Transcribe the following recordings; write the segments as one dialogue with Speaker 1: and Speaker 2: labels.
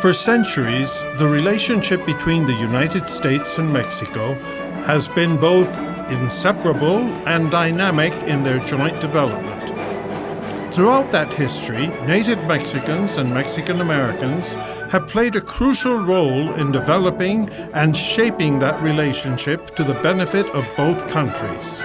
Speaker 1: For centuries, the relationship between the United States and Mexico has been both inseparable and dynamic in their joint development. Throughout that history, native Mexicans and Mexican Americans have played a crucial role in developing and shaping that relationship to the benefit of both countries.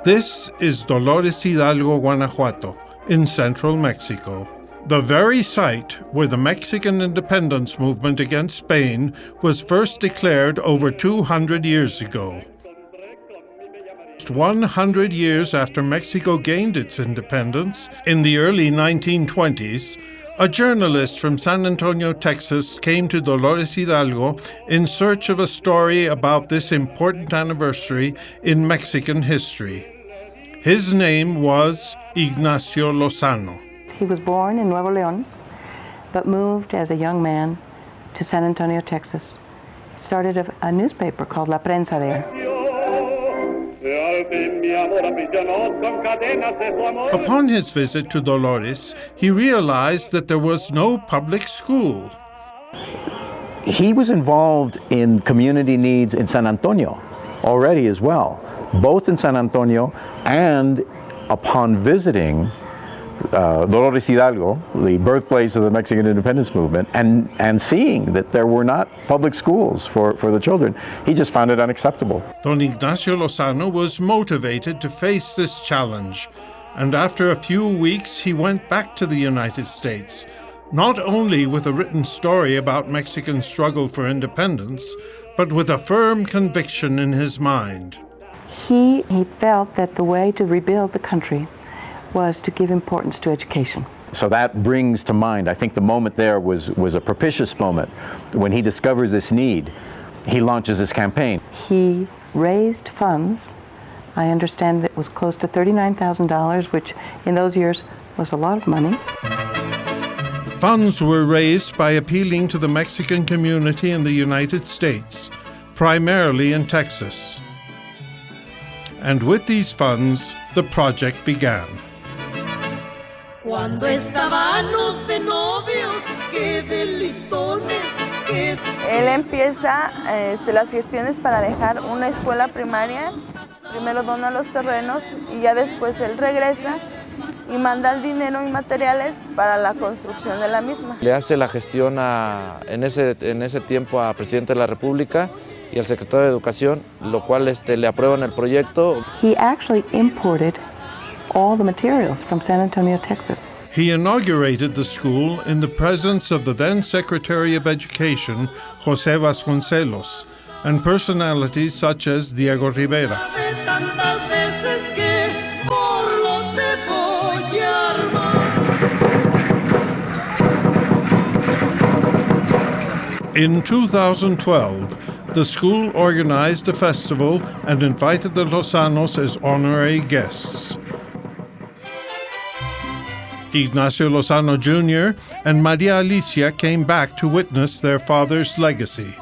Speaker 1: This is Dolores Hidalgo, Guanajuato, in central Mexico, the very site where the Mexican independence movement against Spain was first declared over 200 years ago. 100 years after Mexico gained its independence, in the early 1920s, a journalist from San Antonio, Texas, came to Dolores Hidalgo in search of a story about this important anniversary in Mexican history. His name was Ignacio Lozano.
Speaker 2: He was born in Nuevo León, but moved as a young man to San Antonio, Texas. Started a newspaper called La Prensa there.
Speaker 1: Upon his visit to Dolores, he realized that there was no public school.
Speaker 3: He was involved in community needs in San Antonio already as well, both in San Antonio and upon visiting Dolores Hidalgo, the birthplace of the Mexican independence movement, and seeing that there were not public schools for the children, he just found it unacceptable.
Speaker 1: Don Ignacio Lozano was motivated to face this challenge, and after a few weeks he went back to the United States, not only with a written story about Mexican struggle for independence, but with a firm conviction in his mind.
Speaker 2: He felt that the way to rebuild the country was to give importance to education.
Speaker 3: So that brings to mind, I think the moment there was a propitious moment. When he discovers this need, he launches this campaign.
Speaker 2: He raised funds. I understand that it was close to $39,000, which in those years was a lot of money.
Speaker 1: Funds were raised by appealing to the Mexican community in the United States, primarily in Texas. And with these funds, the project began.
Speaker 4: Cuando estábamos de novios, qué de listones, qué...
Speaker 5: Él empieza las gestiones para dejar una escuela primaria. Primero dona los terrenos y ya después él regresa y manda el dinero y materiales para la construcción de la misma.
Speaker 6: Le hace la gestión en ese tiempo al presidente de la República y al secretario de Educación, lo cual le aprueban el proyecto.
Speaker 2: He actually imported all the materials from San Antonio, Texas.
Speaker 1: He inaugurated the school in the presence of the then Secretary of Education, José Vasconcelos, and personalities such as Diego Rivera. In 2012, the school organized a festival and invited the Lozanos as honorary guests. Ignacio Lozano Jr. and Maria Alicia came back to witness their father's legacy.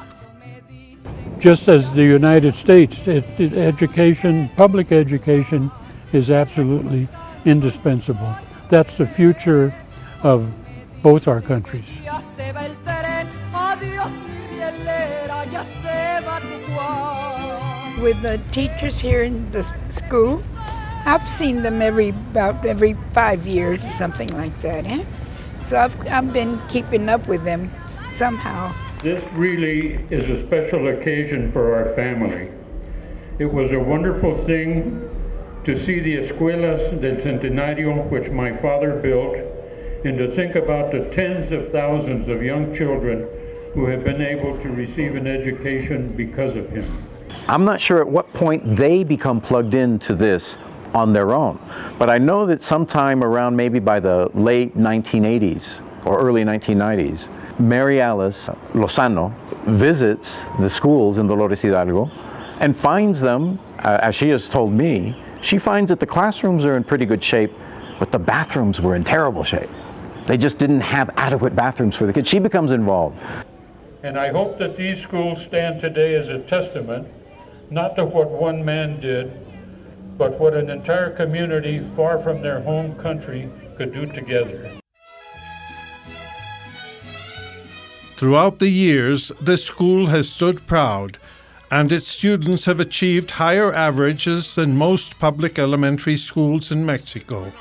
Speaker 7: Just as the United States, education, public education is absolutely indispensable. That's the future of both our countries.
Speaker 8: With the teachers here in the school, I've seen them about every 5 years or something like that. So I've been keeping up with them somehow.
Speaker 9: This really is a special occasion for our family. It was a wonderful thing to see the Escuelas del Centenario, which my father built, and to think about the tens of thousands of young children who have been able to receive an education because of him.
Speaker 3: I'm not sure at what point they become plugged into this on their own, but I know that sometime around maybe by the late 1980s or early 1990s, Mary Alice Lozano visits the schools in Dolores Hidalgo and finds them, as she has told me, she finds that the classrooms are in pretty good shape, but the bathrooms were in terrible shape. They just didn't have adequate bathrooms for the kids. She becomes involved.
Speaker 9: And I hope that these schools stand today as a testament, not to what one man did, but what an entire community far from their home country could do together.
Speaker 1: Throughout the years, this school has stood proud, and its students have achieved higher averages than most public elementary schools in Mexico.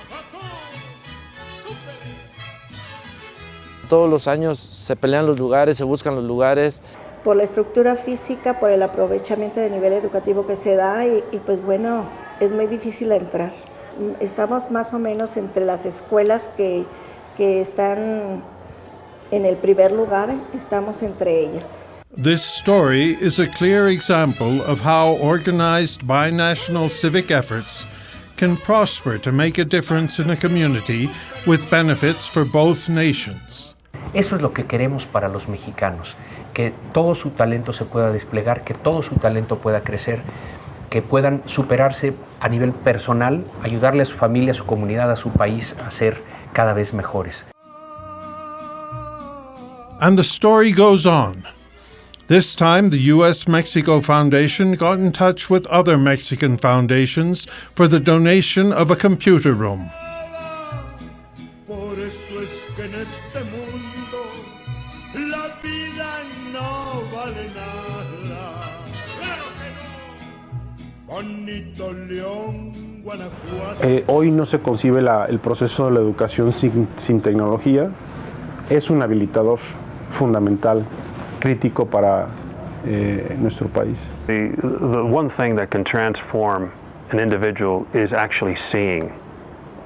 Speaker 6: Todos los años se pelean los lugares, se buscan los lugares.
Speaker 10: Por la estructura física, por el aprovechamiento del nivel educativo que se da y pues bueno, es muy difícil entrar. Estamos más o menos entre las escuelas que están en el primer lugar, estamos entre ellas.
Speaker 1: This story is a clear example of how organized binational civic efforts can prosper to make a difference in a community with benefits for both nations.
Speaker 11: Eso es lo que queremos para los mexicanos, que todo su talento se pueda desplegar, que todo su talento pueda crecer, que puedan superarse a nivel personal, ayudarle a su familia, a su comunidad, a su país a ser cada vez mejores.
Speaker 1: And the story goes on. This time, the U.S.-Mexico Foundation got in touch with other Mexican foundations for the donation of a computer room.
Speaker 12: Hoy no se concibe el proceso de la educación sin tecnología. Es un habilitador fundamental, crítico para nuestro país.
Speaker 13: The one thing that can transform an individual is actually seeing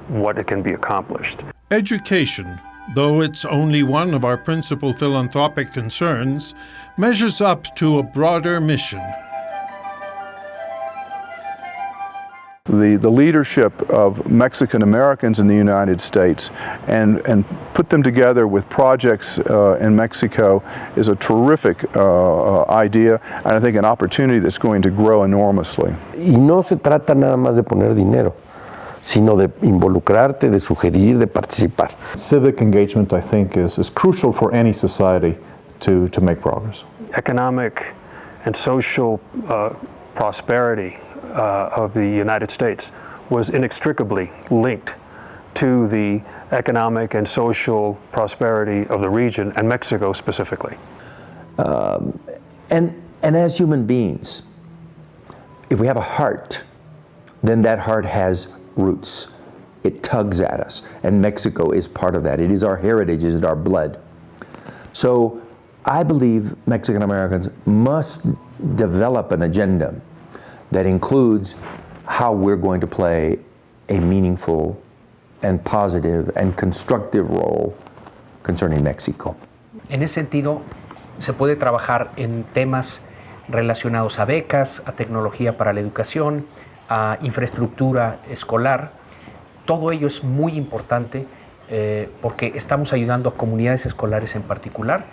Speaker 13: what it can be accomplished.
Speaker 1: Education, though it's only one of our principal philanthropic concerns, measures up to a broader mission.
Speaker 14: The leadership of Mexican Americans in the United States and put them together with projects in Mexico is a terrific idea, and I think an opportunity that's going to grow enormously.
Speaker 15: Y no se trata nada más de poner dinero, sino de involucrarte, de sugerir, de participar.
Speaker 14: Civic engagement, I think, is crucial for any society to make progress.
Speaker 13: Economic and social prosperity of the United States was inextricably linked to the economic and social prosperity of the region and Mexico specifically.
Speaker 15: And as human beings, if we have a heart, then that heart has roots. It tugs at us, and Mexico is part of that. It is our heritage, it is our blood. So I believe Mexican Americans must develop an agenda that includes how we're going to play a meaningful and positive and constructive role concerning Mexico.
Speaker 11: En ese sentido, se puede trabajar en temas relacionados a becas, a tecnología para la educación, a infraestructura escolar. Todo ello es muy importante porque estamos ayudando a comunidades escolares en particular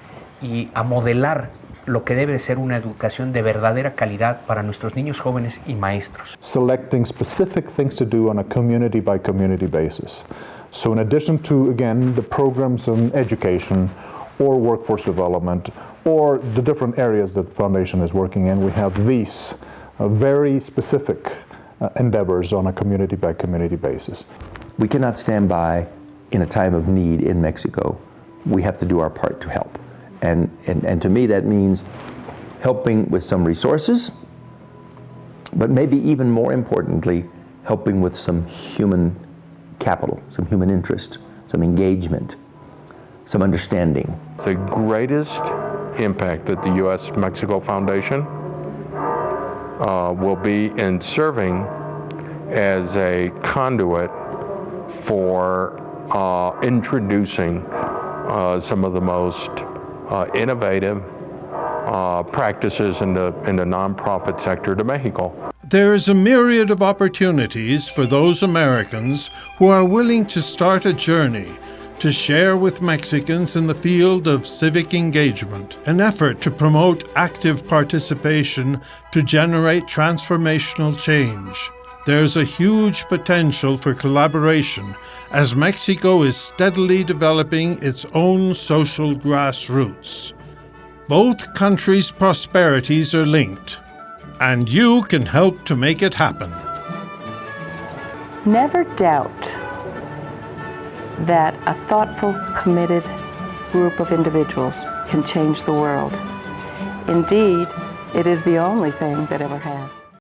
Speaker 11: y a modelar lo que debe ser una educación de verdadera calidad para nuestros niños, jóvenes y maestros.
Speaker 14: Selecting specific things to do on a community by community basis. So in addition to, again, the programs in education or workforce development or the different areas that the foundation is working in, we have these very specific endeavors on a community by community basis.
Speaker 15: We cannot stand by in a time of need in Mexico. We have to do our part to help. And to me that means helping with some resources, but maybe even more importantly, helping with some human capital, some human interest, some engagement, some understanding.
Speaker 16: The greatest impact that the U.S.-Mexico Foundation will be in serving as a conduit for introducing some of the most innovative practices in the nonprofit sector to Mexico.
Speaker 1: There is a myriad of opportunities for those Americans who are willing to start a journey to share with Mexicans in the field of civic engagement, an effort to promote active participation to generate transformational change. There's a huge potential for collaboration as Mexico is steadily developing its own social grassroots. Both countries' prosperities are linked, and you can help to make it happen.
Speaker 2: Never doubt that a thoughtful, committed group of individuals can change the world. Indeed, it is the only thing that ever has.